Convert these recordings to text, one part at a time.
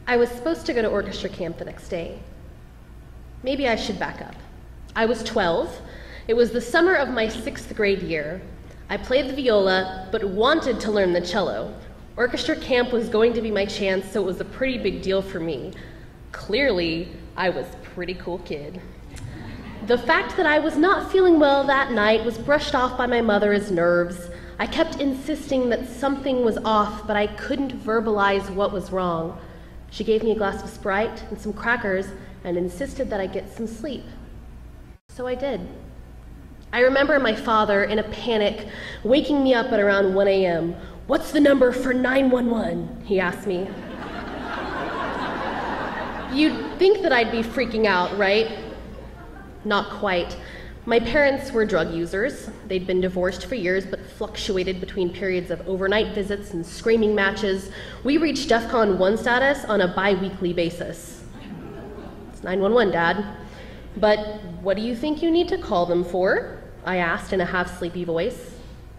I was supposed to go to orchestra camp the next day. Maybe I should back up. I was 12. It was the summer of my 6th grade year. I played the viola, but wanted to learn the cello. Orchestra camp was going to be my chance, so it was a pretty big deal for me. Clearly, I was a pretty cool kid. The fact that I was not feeling well that night was brushed off by my mother as nerves. I kept insisting that something was off, but I couldn't verbalize what was wrong. She gave me a glass of Sprite and some crackers and insisted that I get some sleep. So I did. I remember my father, in a panic, waking me up at around 1 a.m. "What's the number for 911?" he asked me. You'd think that I'd be freaking out, right? Not quite. My parents were drug users. They'd been divorced for years, but fluctuated between periods of overnight visits and screaming matches. We reached DEFCON 1 status on a bi-weekly basis. It's 911, Dad. But what do you think you need to call them for? I asked in a half-sleepy voice.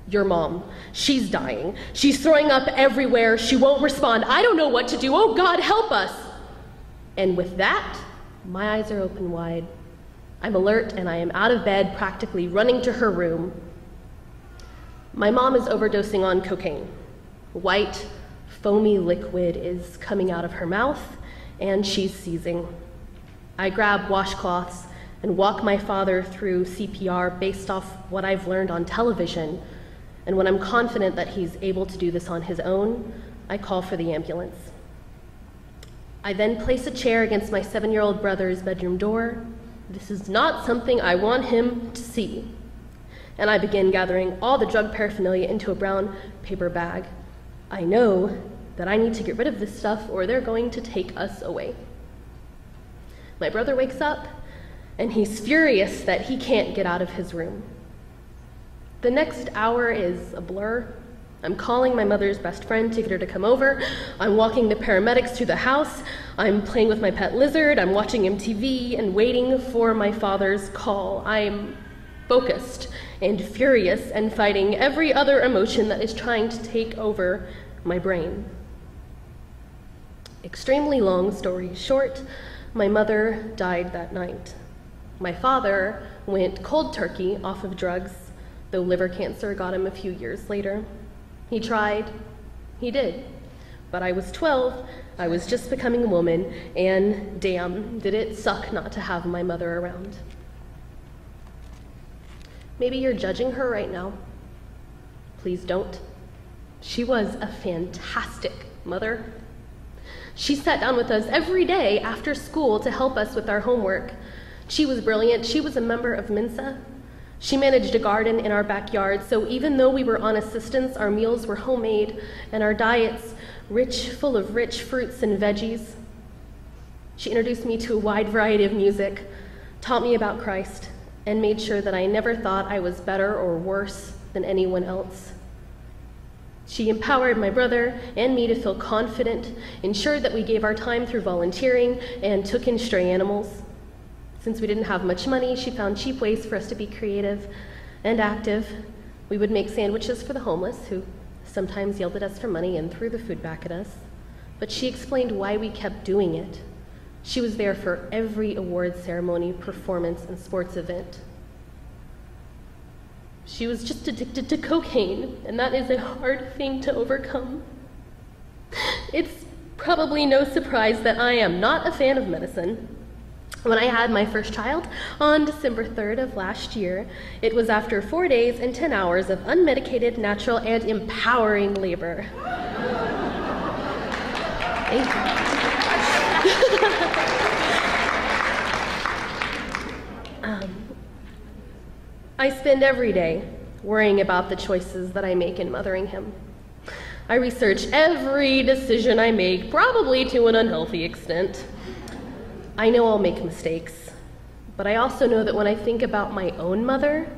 Your mom. She's dying. She's throwing up everywhere. She won't respond. I don't know what to do. Oh, God, help us. And with that, my eyes are open wide. I'm alert and I am out of bed, practically running to her room. My mom is overdosing on cocaine. White, foamy liquid is coming out of her mouth and she's seizing. I grab washcloths and walk my father through CPR based off what I've learned on television. And when I'm confident that he's able to do this on his own, I call for the ambulance. I then place a chair against my 7-year-old brother's bedroom door. This is not something I want him to see. And I begin gathering all the drug paraphernalia into a brown paper bag. I know that I need to get rid of this stuff or they're going to take us away. My brother wakes up and he's furious that he can't get out of his room. The next hour is a blur. I'm calling my mother's best friend to get her to come over. I'm walking the paramedics through the house. I'm playing with my pet lizard. I'm watching MTV and waiting for my father's call. I'm focused and furious and fighting every other emotion that is trying to take over my brain. Extremely long story short, my mother died that night. My father went cold turkey off of drugs, though liver cancer got him a few years later. He tried, he did. But I was 12, I was just becoming a woman, and damn, did it suck not to have my mother around. Maybe you're judging her right now. Please don't. She was a fantastic mother. She sat down with us every day after school to help us with our homework. She was brilliant. She was a member of Mensa. She managed a garden in our backyard, so even though we were on assistance, our meals were homemade and our diets full of rich fruits and veggies. She introduced me to a wide variety of music, taught me about Christ, and made sure that I never thought I was better or worse than anyone else. She empowered my brother and me to feel confident, ensured that we gave our time through volunteering, and took in stray animals. Since we didn't have much money, she found cheap ways for us to be creative and active. We would make sandwiches for the homeless, who sometimes yelled at us for money and threw the food back at us. But she explained why we kept doing it. She was there for every award ceremony, performance, and sports event. She was just addicted to cocaine, and that is a hard thing to overcome. It's probably no surprise that I am not a fan of medicine. When I had my first child on December 3rd of last year, it was after 4 days and 10 hours of unmedicated, natural, and empowering labor. Thank you. I spend every day worrying about the choices that I make in mothering him. I research every decision I make, probably to an unhealthy extent. I know I'll make mistakes, but I also know that when I think about my own mother,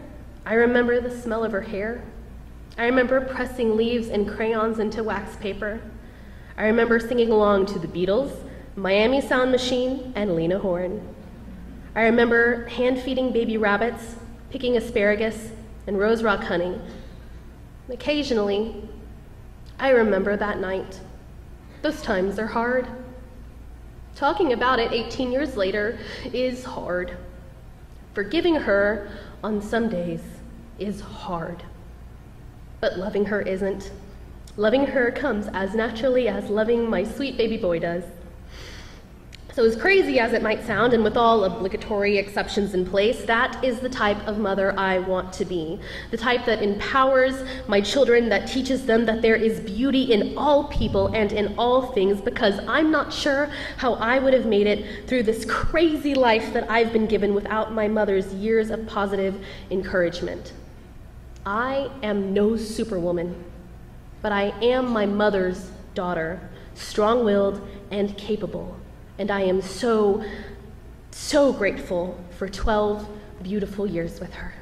I remember the smell of her hair. I remember pressing leaves and crayons into wax paper. I remember singing along to the Beatles, Miami Sound Machine, and Lena Horne. I remember hand-feeding baby rabbits, picking asparagus, and rose rock honey. Occasionally, I remember that night. Those times are hard. Talking about it 18 years later is hard. Forgiving her on some days is hard. But loving her isn't. Loving her comes as naturally as loving my sweet baby boy does. So as crazy as it might sound, and with all obligatory exceptions in place, that is the type of mother I want to be. The type that empowers my children, that teaches them that there is beauty in all people and in all things, because I'm not sure how I would have made it through this crazy life that I've been given without my mother's years of positive encouragement. I am no superwoman, but I am my mother's daughter, strong-willed and capable. And I am so, so grateful for 12 beautiful years with her.